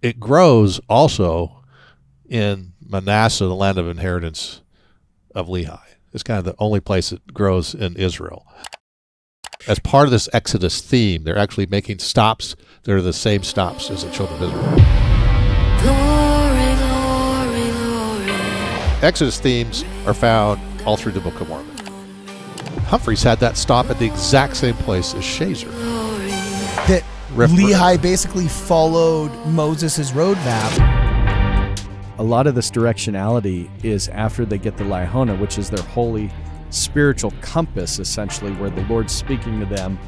it grows also in Manasseh, the land of inheritance of Lehi. It's kind of the only place it grows in Israel. As part of this Exodus theme, they're actually making stops that are the same stops as the children of Israel. Glory, glory, glory. Exodus themes are found all through the Book of Mormon. Humphreys had that stop at the exact same place as Shazer. That Lehi basically followed Moses' roadmap. A lot of this directionality is after they get the Laihona, which is their holy spiritual compass, essentially, where the Lord's speaking to them.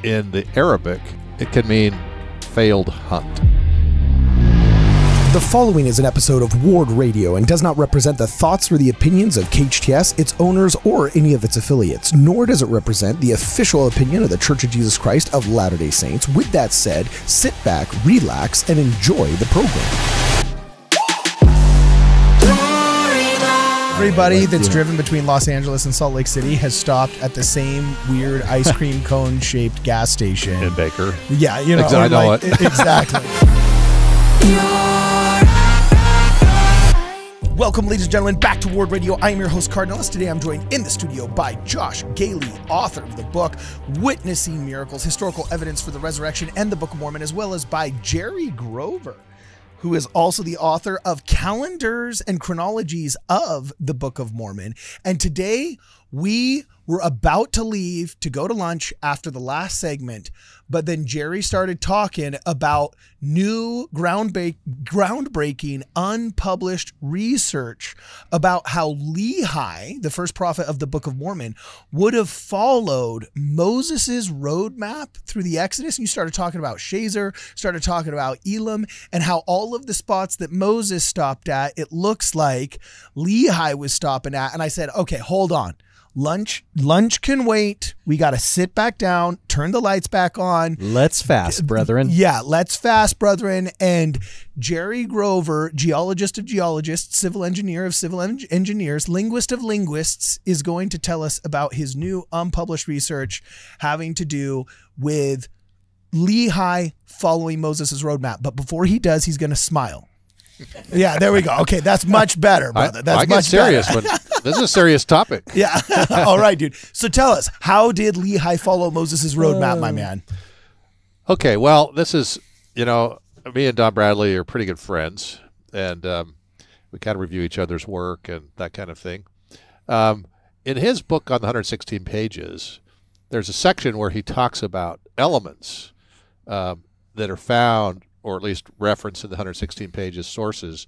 In the Arabic, it can mean failed hunt. The following is an episode of Ward Radio and does not represent the thoughts or the opinions of KHTS, its owners, or any of its affiliates, nor does it represent the official opinion of the Church of Jesus Christ of Latter-day Saints. With that said, sit back, relax, and enjoy the program. Everybody that's driven between Los Angeles and Salt Lake City has stopped at the same weird ice cream cone-shaped gas station. In Baker. Yeah, you know. I know it. Exactly. Welcome, ladies and gentlemen, back to Ward Radio. I am your host, Cardinalist. Today I'm joined in the studio by Josh Gailey, author of the book Witnessing Miracles, Historical Evidence for the Resurrection and the Book of Mormon, as well as by Jerry Grover, who is also the author of Calendars and Chronologies of the Book of Mormon. And today we were about to leave to go to lunch after the last segment, but then Jerry started talking about new groundbreaking, unpublished research about how Lehi, the first prophet of the Book of Mormon, would have followed Moses's roadmap through the Exodus. And you started talking about Shazer, started talking about Elam, and how all of the spots that Moses stopped at, it looks like Lehi was stopping at. And I said, okay, hold on. Lunch can wait. We got to sit back down, turn the lights back on. Let's fast, brethren. Yeah, let's fast, brethren. And Jerry Grover, geologist of geologists, civil engineer of civil engineers, linguist of linguists, is going to tell us about his new unpublished research having to do with Lehi following Moses' roadmap. But before he does, he's going to smile. Yeah, there we go. Okay, that's much better, brother. That's I get much serious, better. but this is a serious topic. Yeah. All right, dude. So tell us, how did Lehi follow Moses' roadmap, my man? Okay, well, this is, me and Don Bradley are pretty good friends, and we kind of review each other's work and that kind of thing. In his book on the 116 pages, there's a section where he talks about elements that are found, or at least referenced in the 116 pages sources,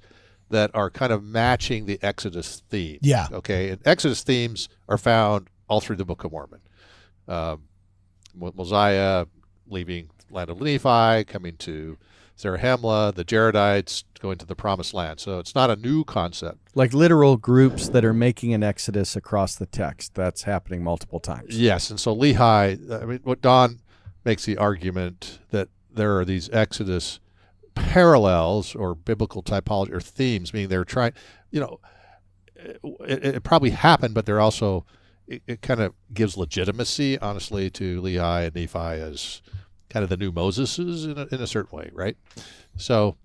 that are kind of matching the Exodus theme. Yeah. Okay. And Exodus themes are found all through the Book of Mormon. Mosiah leaving land of Nephi, coming to Zarahemla, the Jaredites going to the Promised Land. So it's not a new concept. Like literal groups that are making an exodus across the text. That's happening multiple times. Yes. And so Lehi, what Don makes the argument that there are these Exodus parallels or biblical typology or themes, meaning they're trying, it probably happened, but they're also, it kind of gives legitimacy, honestly, to Lehi and Nephi as kind of the new Moseses in a certain way, right? So,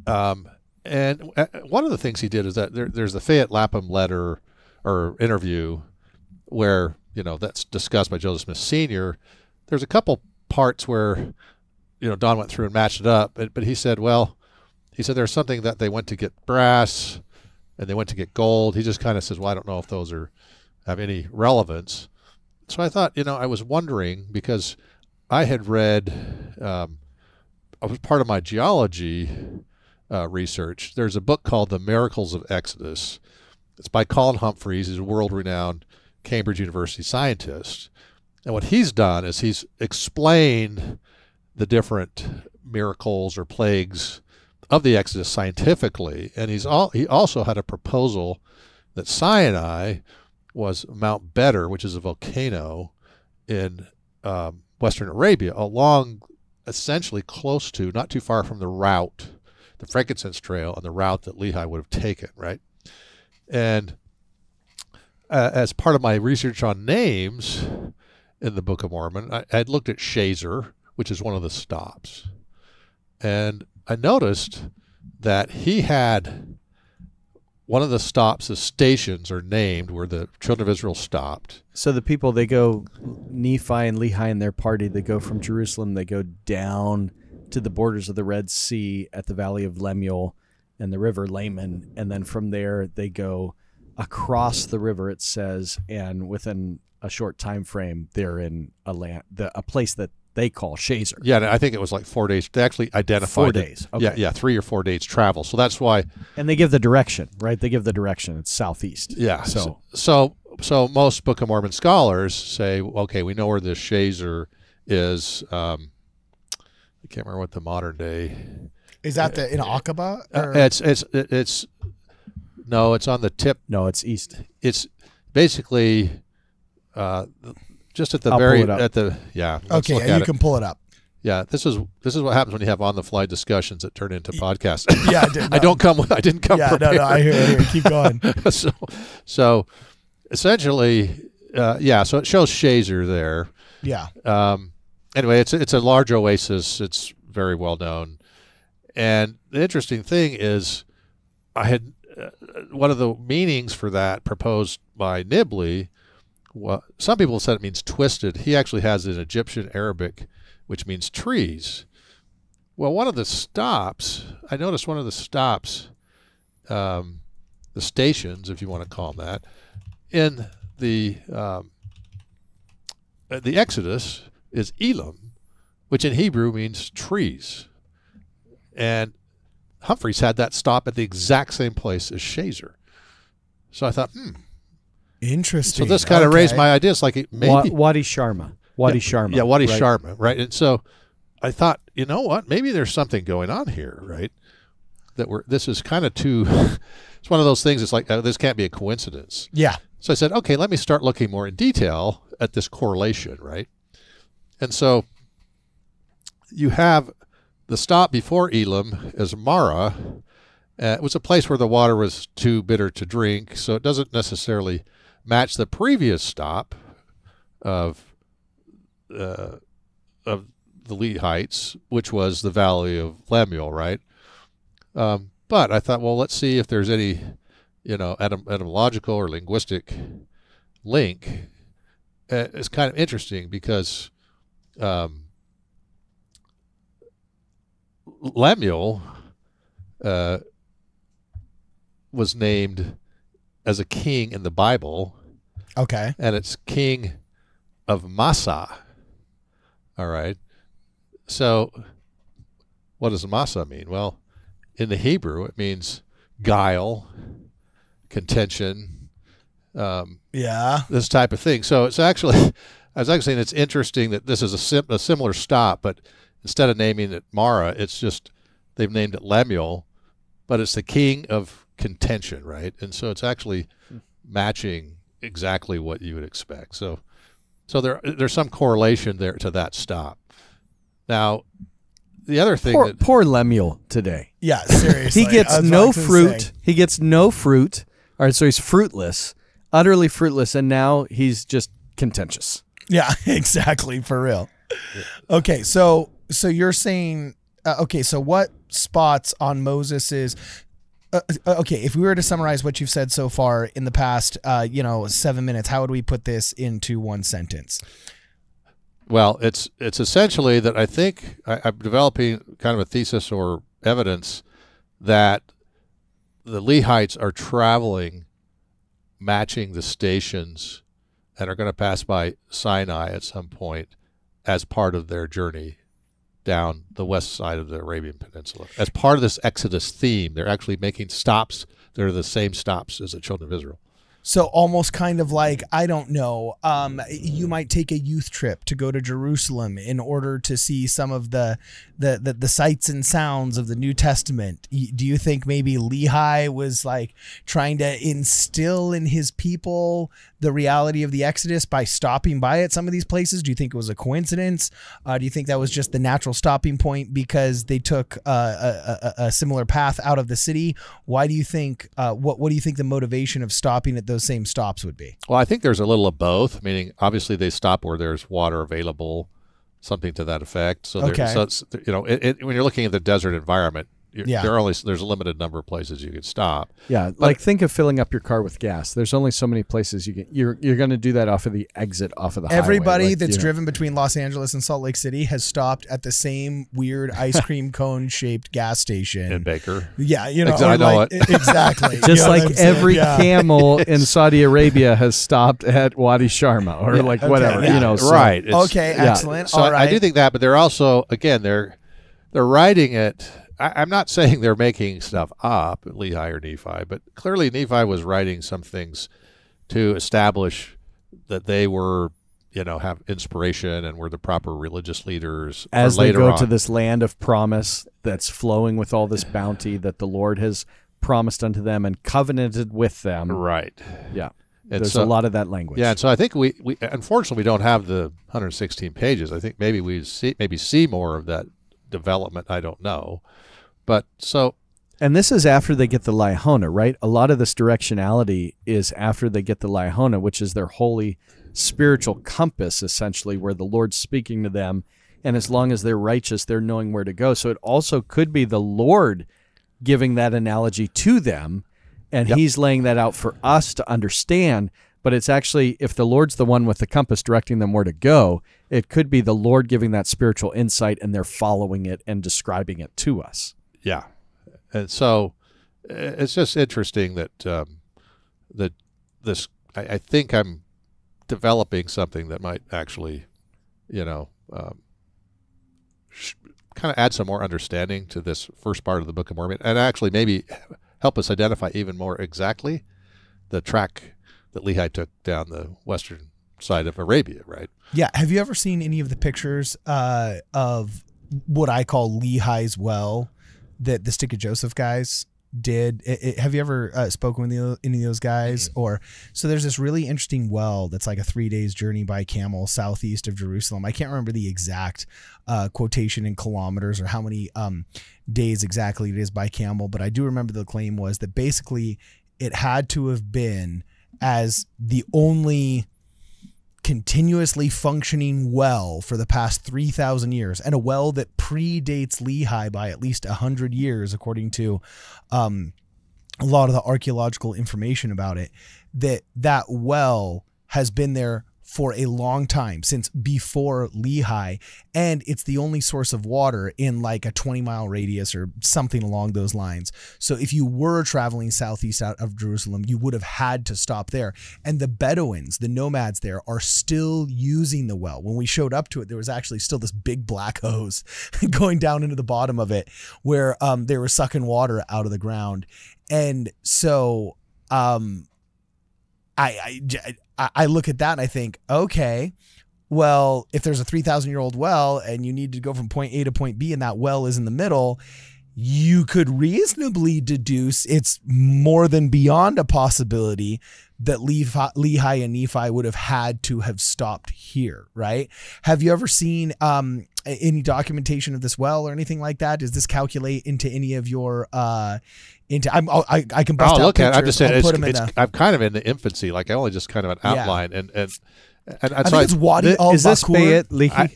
and one of the things he did is that there's the Fayette Lapham letter or interview where, that's discussed by Joseph Smith Sr. There's a couple parts where Don went through and matched it up, but he said there's something that they went to get brass and they went to get gold. He just kind of says, well, I don't know if those have any relevance. So I thought, I was wondering, because I had read, I was part of my geology research. There's a book called The Miracles of Exodus. It's by Colin Humphreys. He's a world-renowned Cambridge University scientist. And what he's done is he's explained the different miracles or plagues of the Exodus scientifically, and he also had a proposal that Sinai was Mount Better, which is a volcano in Western Arabia, along essentially close to, not too far from the route, the frankincense trail, and the route that Lehi would have taken, right? And as part of my research on names in the Book of Mormon, I had looked at Shazer, which is one of the stops. And I noticed that he had one of the stops, the stations are named where the children of Israel stopped. So the people, they go, Nephi and Lehi and their party, they go from Jerusalem, they go down to the borders of the Red Sea at the valley of Lemuel and the river Laman. And then from there, they go across the river, it says, and within a short time frame, they're in a place that they call Shazer. Yeah, and I think it was like 4 days. They actually identified 4 it. days. Okay. Yeah, 3 or 4 days travel. So that's why. And they give the direction, right? They give the direction. It's southeast. Yeah. So most Book of Mormon scholars say, okay, we know where this Shazer is. I can't remember what the modern day. Is that in Aqaba? It's on the tip. No, it's east. It's basically just at the Okay, yeah, you can pull it up. Yeah, this is what happens when you have on the fly discussions that turn into podcasts. Yeah, I didn't come prepared. No, I hear. Keep going. so essentially, so it shows Shazer there. Yeah. Anyway, it's a large oasis. It's very well known. And the interesting thing is, I had one of the meanings for that proposed by Nibley. Well, some people said it means twisted. He actually has an Egyptian Arabic, which means trees. Well, one of the stops, I noticed one of the stops, the stations, if you want to call them that, in the Exodus is Elam, which in Hebrew means trees. And Humphreys had that stop at the exact same place as Shazer. So I thought, interesting. So this kind of raised my ideas, like maybe Wadi Sharma. Sharma. Yeah, Wadi right? Sharma, right? And so I thought, you know what? Maybe there's something going on here, right? This is kind of too. It's one of those things. It's like this can't be a coincidence. Yeah. So I said, okay, let me start looking more in detail at this correlation, right? And so you have the stop before Elam is Mara. It was a place where the water was too bitter to drink, so it doesn't necessarily match the previous stop of the Lehites, which was the valley of Lemuel, right? But I thought, well, let's see if there's any, etymological or linguistic link. It's kind of interesting because Lemuel was named as a king in the Bible. Okay. And it's king of Massa. All right. So what does Massa mean? Well, in the Hebrew, it means guile, contention, this type of thing. So it's actually, I was actually saying it's interesting that this is a similar stop, but instead of naming it Mara, it's just they've named it Lemuel, but it's the king of contention, right? And so it's actually matching exactly what you would expect. So there's some correlation there to that stop. Now, the other thing poor Lemuel today. Yeah, seriously. He gets no fruit. He gets no fruit. All right, so he's fruitless, utterly fruitless, and now he's just contentious. Yeah, exactly, for real. Yeah. Okay, so you're saying, so what spots on Moses's? Okay, if we were to summarize what you've said so far in the past, 7 minutes, how would we put this into one sentence? Well, it's essentially that I think I'm developing kind of a thesis or evidence that the Lehites are traveling, matching the stations, and are going to pass by Sinai at some point as part of their journey down the west side of the Arabian Peninsula. As part of this Exodus theme, they're actually making stops that are the same stops as the children of Israel. So almost kind of like, I don't know, you might take a youth trip to go to Jerusalem in order to see some of the sights and sounds of the New Testament. Do you think maybe Lehi was like trying to instill in his people the reality of the Exodus by stopping by at some of these places? Do you think it was a coincidence? Do you think that was just the natural stopping point because they took a similar path out of the city? Why do you think, what do you think the motivation of stopping at those same stops would be? Well, I think there's a little of both, meaning obviously they stop where there's water available something to that effect. So, Okay. so it's, when you're looking at the desert environment, Yeah. there's a limited number of places you can stop. Yeah, like think of filling up your car with gas. There's only so many places you can. You're going to do that off of the exit off of the highway. Everybody Like, that's driven between Los Angeles and Salt Lake City has stopped at the same weird ice cream cone shaped gas station In Baker. Yeah, I know like, exactly. Just You know what like I'm saying? every Yeah. camel in Saudi Arabia has stopped at Wadi Sharma or like whatever, yeah. so- Right. Okay, excellent. So All right. I do think that, but they're also, again, they're writing it. I'm not saying they're making stuff up, Lehi or Nephi, but clearly Nephi was writing some things to establish that they were, have inspiration and were the proper religious leaders. As for they later go on. to this land of promise that's flowing with all this bounty that the Lord has promised unto them and covenanted with them. Right. Yeah. And There's so- a lot of that language. Yeah, and so I think we unfortunately we don't have the 116 pages. I think maybe we see more of that development. I don't know. But so, And this is after they get the Laihona, right? A lot of this directionality is after they get the Laihona, which is their holy spiritual compass, essentially, where the Lord's speaking to them. And as long as they're righteous, they're knowing where to go. So it also could be the Lord giving that analogy to them, and he's laying that out for us to understand. But it's actually, if the Lord's the one with the compass directing them where to go, it could be the Lord giving that spiritual insight, and they're following it and describing it to us. yeah. And so it's just interesting that I think I'm developing something that might actually, kind of add some more understanding to this first part of the Book of Mormon, and actually maybe help us identify even more exactly the track that Lehi took down the western side of Arabia, right? Yeah. Have you ever seen any of the pictures of what I call Lehi's well that the Stick of Joseph guys did? Have you ever spoken with any of those guys? Or so there's this really interesting well that's like a 3 days journey by camel southeast of Jerusalem. I can't remember the exact quotation in kilometers or how many days exactly it is by camel, but I do remember the claim was that basically it had to have been as the only continuously functioning well for the past 3,000 years, and a well that predates Lehi by at least 100 years, according to a lot of the archaeological information about it, that well has been there for a long time, since before Lehi, and it's the only source of water in like a 20-mile radius or something along those lines. So if you were traveling southeast out of Jerusalem, you would have had to stop there. And the Bedouins, the nomads there, are still using the well. When we showed up to it, there was actually still this big black hose going down into the bottom of it where they were sucking water out of the ground. And so I look at that and I think, okay, well, if there's a 3,000-year-old well and you need to go from point A to point B and that well is in the middle, you could reasonably deduce it's more than beyond a possibility that Lehi and Nephi would have had to have stopped here, right? Have you ever seen any documentation of this well or anything like that? Does this calculate into any of your I can bust out look at it. I'm pictures. just saying I'll put 'em in I'm kind of in the infancy. Like I only just kind of an outline, and I so think it's Wadi al Is this Bakur. Bayit Lehi?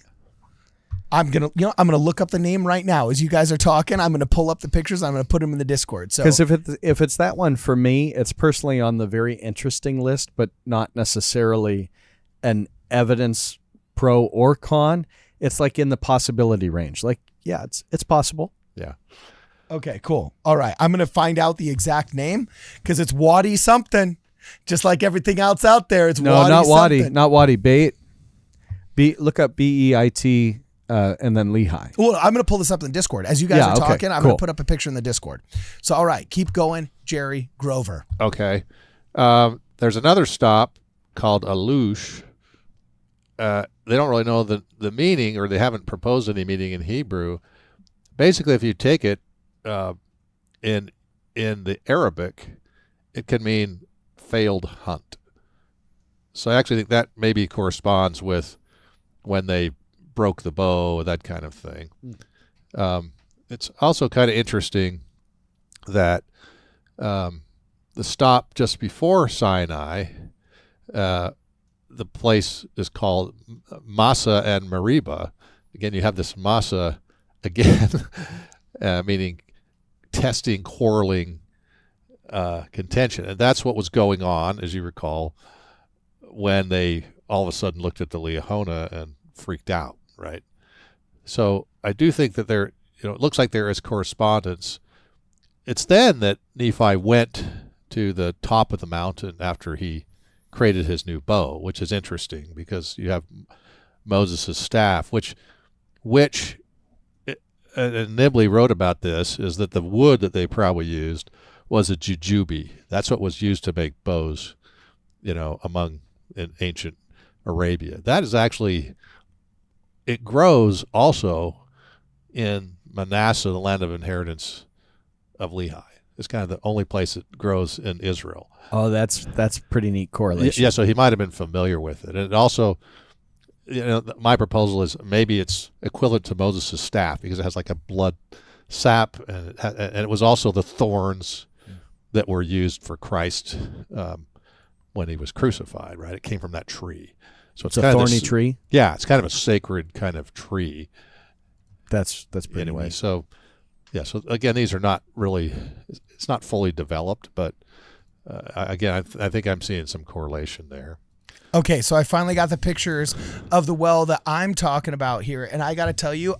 I'm gonna look up the name right now as you guys are talking. I'm gonna pull up the pictures. I'm gonna put them in the Discord. So Because if it's that one, for me, it's personally on the very interesting list, but not necessarily an evidence pro or con. It's like in the possibility range. Like, yeah, it's possible. yeah. okay, cool. All right, I'm gonna find out the exact name because it's Wadi something. Just like everything else out there, it's No, Wadi not Wadi, something. not Wadi. Bayit. Look up BEIT and then Lehi. Well, I'm going to pull this up in the Discord. As you guys Yeah, are okay, talking, I'm cool. going to put up a picture in the Discord. So, all right, keep going, Jerry Grover. Okay. There's another stop called Alush. They don't really know the meaning, or they haven't proposed any meaning in Hebrew. Basically, if you take it in the Arabic, it can mean failed hunt. So I actually think that maybe corresponds with when they broke the bow, that kind of thing. It's also kind of interesting that the stop just before Sinai, the place is called Massa and Meribah, again, you have this masa, again, meaning testing, quarreling, contention. And that's what was going on, as you recall, when they all of a sudden looked at the Liahona and freaked out, right? So I do think that there, it looks like there is correspondence. It's then that Nephi went to the top of the mountain after he created his new bow, which is interesting because you have Moses' staff, which and Nibley wrote about this, is that the wood that they probably used was a jujube. That's what was used to make bows, in ancient Arabia. That is actually, it grows also in Manasseh, the land of inheritance of Lehi. It's kind of the only place it grows in Israel. Oh, that's pretty neat correlation. Yeah, so he might have been familiar with it. And it also, my proposal is maybe it's equivalent to Moses' staff because it has like a blood sap, and it was also the thorns that were used for Christ when he was crucified, right? It came from that tree. So it's a thorny tree? Yeah, it's kind of a sacred kind of tree. That's pretty anyway, neat. So again, these are not really, it's not fully developed, but I think I'm seeing some correlation there. Okay, so I finally got the pictures of the well that I'm talking about here, and I got to tell you,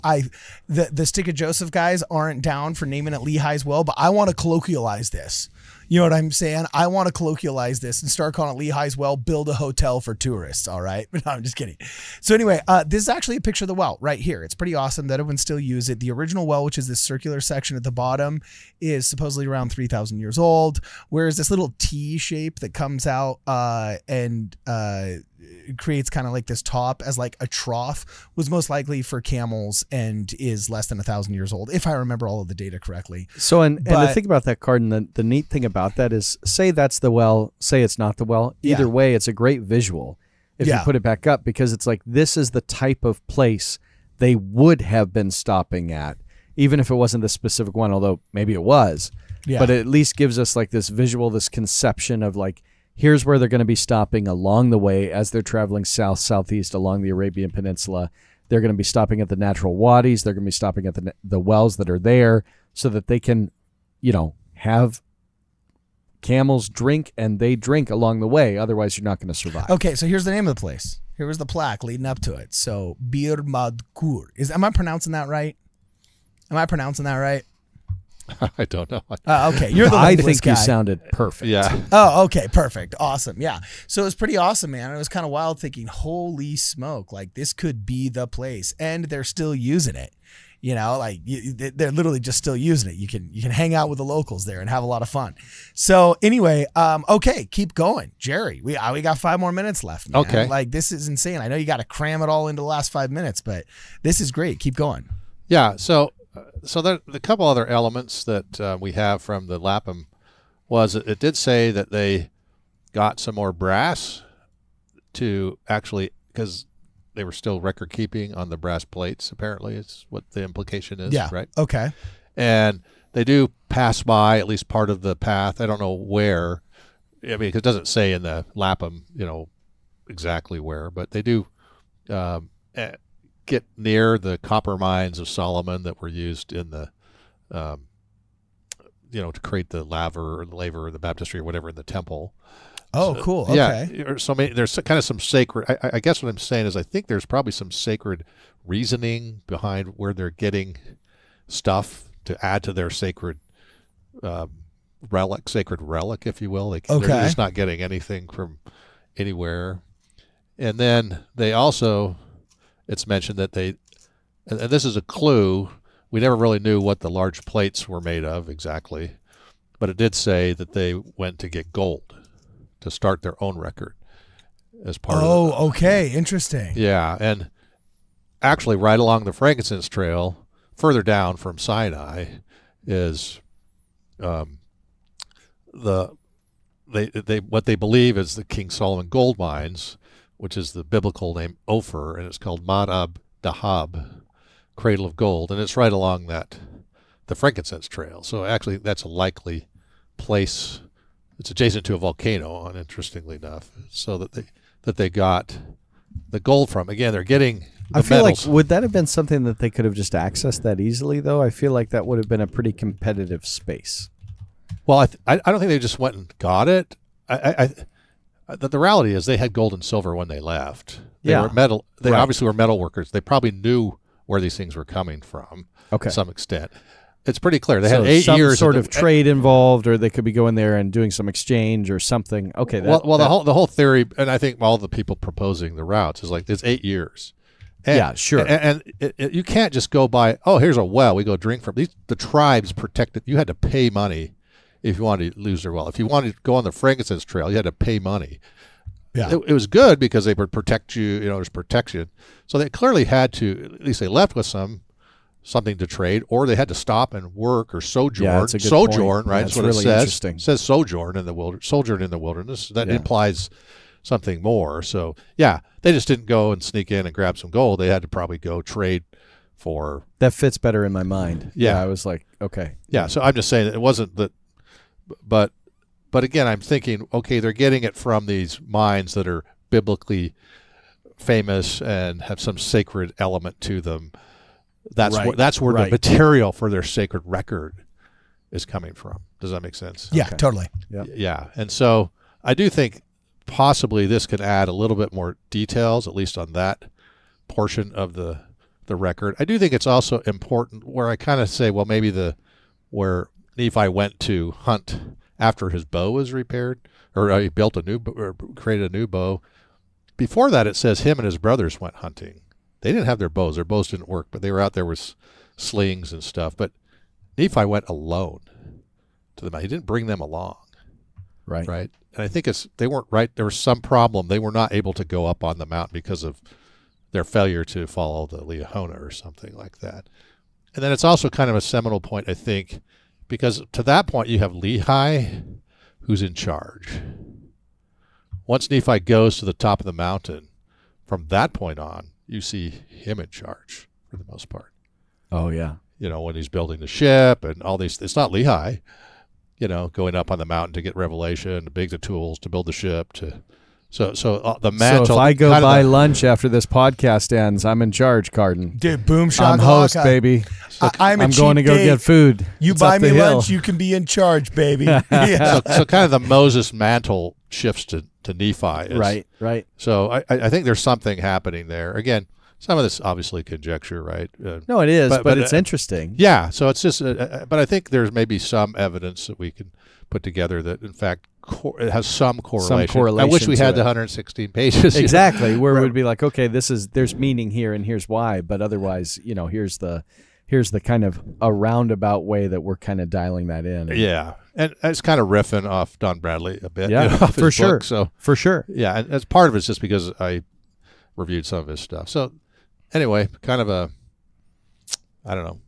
the Stick of Joseph guys aren't down for naming it Lehi's well, but I want to colloquialize this. You know what I'm saying? I want to colloquialize this and start calling it Lehi's well, build a hotel for tourists, all right? No, I'm just kidding. So anyway, this is actually a picture of the well right here. It's pretty awesome that everyone still use it. The original well, which is this circular section at the bottom, is supposedly around 3,000 years old, whereas this little T shape that comes out and creates kind of like this top as like a trough was most likely for camels and is less than 1,000 years old, if I remember all of the data correctly. So, and the thing about that, Cardin, the neat thing about that is, say that's the well, say it's not the well. Either way, it's a great visual if you put it back up, because it's like, this is the type of place they would have been stopping at, even if it wasn't the specific one, although maybe it was. Yeah. But it at least gives us like this visual, this conception of like, here's where they're going to be stopping along the way as they're traveling southeast along the Arabian Peninsula. They're going to be stopping at the natural wadis. They're going to be stopping at the wells that are there so that they can, have camels drink, and they drink along the way. Otherwise, you're not going to survive. Okay, so here's the name of the place. Here was the plaque leading up to it. So, Bir Madkur. Am I pronouncing that right? I don't know. Okay, you're the I think guy. you sounded perfect. Yeah. Oh, okay, perfect, awesome, yeah. So it was pretty awesome, man. It was kind of wild thinking, holy smoke, like this could be the place, and they're still using it. They're literally just still using it. You can hang out with the locals there and have a lot of fun. So anyway, okay, keep going, Jerry. We got 5 more minutes left, man. Okay, like this is insane. I know you got to cram it all into the last 5 minutes, but this is great. Keep going. Yeah. So there, the couple other elements that we have from the Lapham was it did say that they got some more brass to actually, because they were still record keeping on the brass plates, apparently is what the implication is. Yeah. Right. Okay. And they do pass by at least part of the path. I don't know where. I mean, because it doesn't say in the Lapham, exactly where, but they do get near the copper mines of Solomon that were used in the, to create the laver or the baptistry or whatever in the temple. Oh, so, cool. Okay. Yeah. So there's kind of some sacred, I guess what I'm saying is I think there's probably some sacred reasoning behind where they're getting stuff to add to their sacred relic, if you will. They're just not getting anything from anywhere. And then they also, it's mentioned that and this is a clue, we never really knew what the large plates were made of exactly, but it did say that they went to get gold to start their own record as part of it. Okay, interesting. Yeah, and actually right along the frankincense trail, further down from Sinai, is what they believe is the King Solomon gold mines, which is the biblical name Ophir, and it's called Madab Dahab, Cradle of Gold, and it's right along the frankincense trail. So actually that's a likely place. It's adjacent to a volcano, interestingly enough, so that they got the gold from. Again, they're getting I feel metals. like, would that have been something that they could have just accessed that easily, though? I feel like that would have been a pretty competitive space. Well, I don't think they just went and got it. The reality is they had gold and silver when they left. They were metal. They obviously were metal workers. They probably knew where these things were coming from to some extent. It's pretty clear. They had 8 years sort of trade involved, or they could be going there and doing some exchange or something. Okay. The whole theory, and I think all the people proposing the routes is like there's 8 years. And, yeah, sure. And you can't just go by. Oh, here's a well. We go drink from these. The tribes protected. You had to pay money if you wanted to lose their well. If you wanted to go on the frankincense trail, you had to pay money. Yeah, it was good because they would protect you. There's protection. So they clearly had to. At least they left with something to trade, or they had to stop and work or sojourn. Yeah, that's a good sojourn, point. right? Yeah, That's what really it says. interesting. It says sojourn in the wilderness. Sojourn in the wilderness. That implies something more. So yeah, they just didn't go and sneak in and grab some gold. They had to probably go trade for. That fits better in my mind. Yeah, I was like, okay. Yeah, so I'm just saying that it wasn't that, but again, I'm thinking, okay, they're getting it from these mines that are biblically famous and have some sacred element to them. That's where the material for their sacred record is coming from. Does that make sense? Yeah, totally. Yeah, and so I do think possibly this could add a little bit more details, at least on that portion of the record. I do think it's also important where I kind of say, well, maybe where Nephi went to hunt after his bow was repaired, or he built or created a new bow. Before that, it says him and his brothers went hunting. They didn't have their bows. Their bows didn't work, but they were out there with slings and stuff. But Nephi went alone to the mountain. He didn't bring them along. Right. And I think they weren't right. There was some problem. They were not able to go up on the mountain because of their failure to follow the Lehi or something like that. And then it's also kind of a seminal point, I think, because to that point you have Lehi who's in charge. Once Nephi goes to the top of the mountain, from that point on, you see him in charge for the most part. Oh, yeah. When he's building the ship and all these, it's not Lehi, going up on the mountain to get revelation, to big the tools, to build the ship, so the mantle. So if I go buy lunch after this podcast ends, I'm in charge, Carden. Dude, boom, I'm host, baby. I'm going to go get food. You It's buy up me the hill. lunch, you can be in charge, baby. Yeah. So kind of the Moses mantle shifts to Nephi. Right. So I think there's something happening there. Again, some of this obviously conjecture, right? No, it is, but it's interesting. Yeah, so it's just, but I think there's maybe some evidence that we can put together that, in fact, it has some correlation. I wish we had the 116 pages. Exactly, where it would be like, okay, there's meaning here, and here's why, but otherwise, here's the kind of a roundabout way that we're kind of dialing that in. Yeah, and it's kind of riffing off Don Bradley a bit. Yeah, off for his sure. book, so for sure. Yeah, and as part of it's just because I reviewed some of his stuff. So anyway, kind of I don't know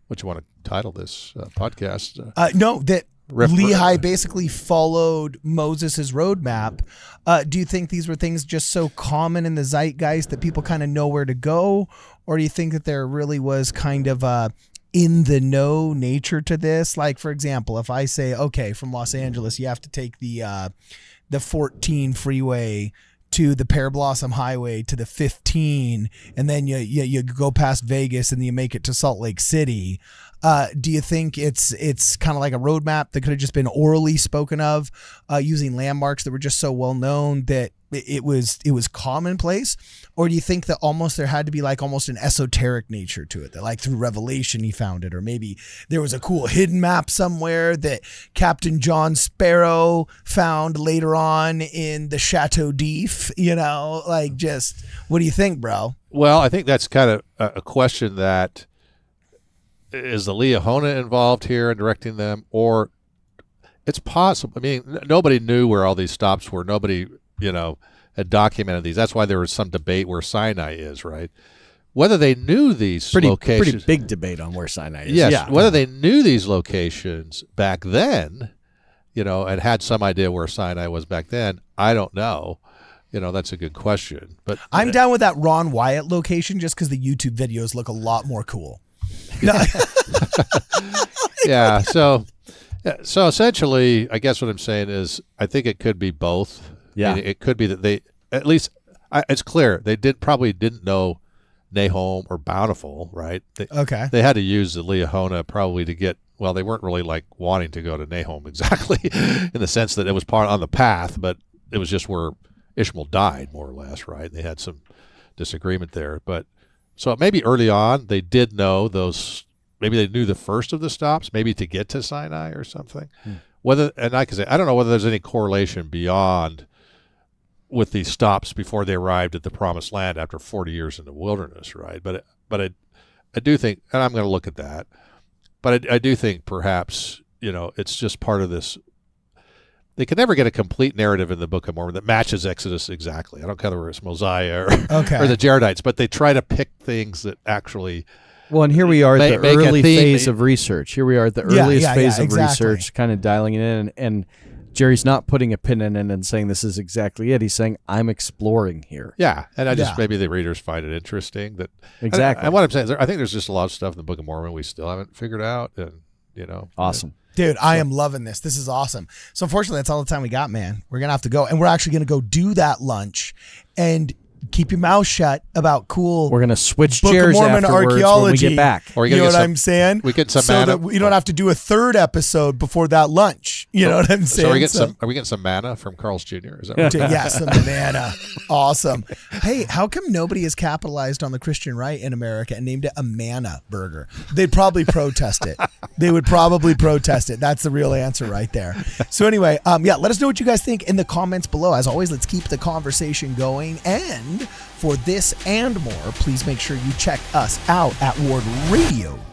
what you want to title this podcast. Lehi basically followed Moses' roadmap. Do you think these were things just so common in the zeitgeist that people kind of know where to go? Or do you think that there really was kind of a in the know nature to this? Like, for example, if I say, okay, from Los Angeles, you have to take the 14 freeway to the Pear Blossom Highway to the 15, and then you go past Vegas and then you make it to Salt Lake City. Do you think it's kind of like a roadmap that could have just been orally spoken of, using landmarks that were just so well known that it was commonplace? Or do you think that almost there had to be like almost an esoteric nature to it, that like through revelation he found it, or maybe there was a cool hidden map somewhere that Captain John Sparrow found later on in the Chateau d'If, like, just what do you think, bro? Well, I think that's kind of a question that is the Lehi involved here in directing them, or it's possible. I mean, nobody knew where all these stops were. Nobody, had documented these. That's why there was some debate where Sinai is, right? Whether they knew these locations. Pretty big debate on where Sinai is. Yes, yeah. Whether they knew these locations back then, and had some idea where Sinai was back then, I don't know. That's a good question. But I'm down with that Ron Wyatt location just because the YouTube videos look a lot more cool. Yeah. So essentially, I guess what I'm saying is, I think it could be both. Yeah. I mean, it could be that they, at least, it's clear they probably didn't know Nahom or Bountiful, right? Okay. They had to use the Liahona probably to get, well, they weren't really like wanting to go to Nahom exactly in the sense that it was part on the path, but it was just where Ishmael died, more or less, right? They had some disagreement there. But so maybe early on they did know those, maybe they knew the first of the stops, maybe to get to Sinai or something. Whether, and I can say, I don't know whether there's any correlation beyond with these stops before they arrived at the promised land after 40 years in the wilderness, right? But I do think, and I'm going to look at that, but I do think perhaps, it's just part of this. They can never get a complete narrative in the Book of Mormon that matches Exodus exactly. I don't care whether it's Mosiah or the Jaredites, but they try to pick things that actually. Well, and here we are at the early phase of research. Here we are at the earliest phase of research, kind of dialing it in. And Jerry's not putting a pin in it and saying this is exactly it. He's saying, I'm exploring here. Yeah, and I just, maybe the readers find it interesting. That Exactly. And what I'm saying is, I think there's just a lot of stuff in the Book of Mormon we still haven't figured out. And, Awesome. Dude, I am loving this. This is awesome. So unfortunately, that's all the time we got, man. We're going to have to go. And we're actually going to go do that lunch. And keep your mouth shut about cool. We're going to switch Book chairs of Mormon afterwards archaeology. when we get back. Or you know what I'm saying? We get some so manna. that we don't have to do a third episode before that lunch. You know what I'm saying? So are we getting some manna from Carl's Jr.? Is that right? Yeah, some manna. Awesome. Hey, how come nobody has capitalized on the Christian right in America and named it a manna burger? They'd probably protest it. They would probably protest it. That's the real answer right there. So anyway, let us know what you guys think in the comments below. As always, let's keep the conversation going. And for this and more, please make sure you check us out at WardRadio.com.